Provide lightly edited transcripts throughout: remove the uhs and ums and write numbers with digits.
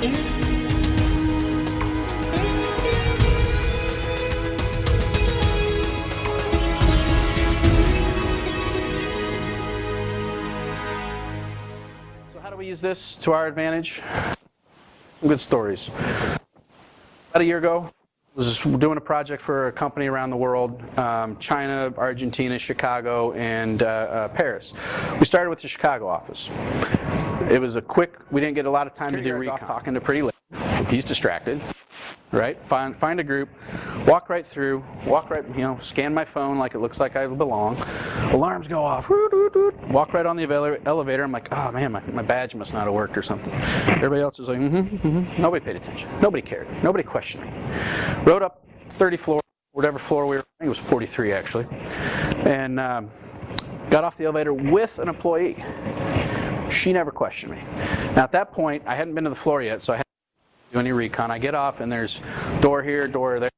So how do we use this to our advantage? Some good stories. About a year ago, I was doing a project for a company around the world, China, Argentina, Chicago, and Paris. We started with the Chicago office. It was a quick, we didn't get a lot of time to do recon. Talking to Pretty Lady. He's distracted, right? Find a group, walk right through, scan my phone like it looks like I belong. Alarms go off, walk right on the elevator. I'm like, oh man, my badge must not have worked or something. Everybody else was like, Nobody paid attention. Nobody cared. Nobody questioned me. Rode up 30 floors, whatever floor we were, I think it was 43 actually, and got off the elevator with an employee. She never questioned me. Now at that point, I hadn't been to the floor yet, so I hadn't do any recon. I get off and there's door here, door there.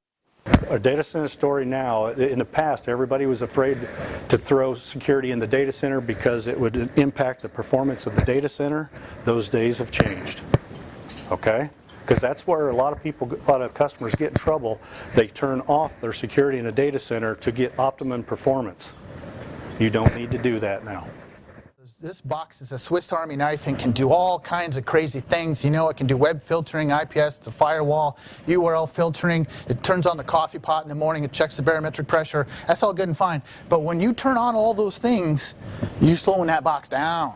Our data center story now, in the past everybody was afraid to throw security in the data center because it would impact the performance of the data center. Those days have changed, okay? Because that's where a lot of customers get in trouble. They turn off their security in a data center to get optimum performance. You don't need to do that now. This box is a Swiss Army knife and can do all kinds of crazy things. You know, it can do web filtering, IPS, it's a firewall, URL filtering. It turns on the coffee pot in the morning, it checks the barometric pressure. That's all good and fine. But when you turn on all those things, you're slowing that box down,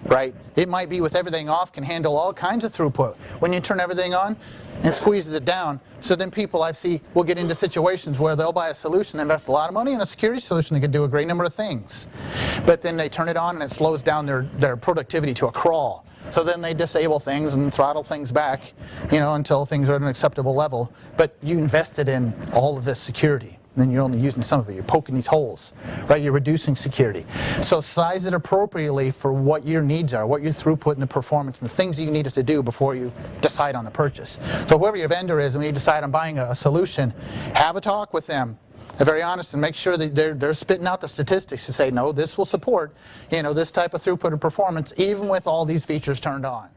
right? It might be with everything off, can handle all kinds of throughput. When you turn everything on, it squeezes it down. So then people I see will get into situations where they'll buy a solution, invest a lot of money in a security solution that can do a great number of things. But then they turn it on and it slows down their productivity to a crawl. So then they disable things and throttle things back, you know, until things are at an acceptable level. But you invested in all of this security. And then you're only using some of it. You're poking these holes, right? You're reducing security. So size it appropriately for what your needs are, what your throughput and the performance and the things that you need it to do before you decide on a purchase. So whoever your vendor is, when you decide on buying a solution, have a talk with them. They're very honest and make sure that they're spitting out the statistics to say, no, this will support, you know, this type of throughput and performance even with all these features turned on.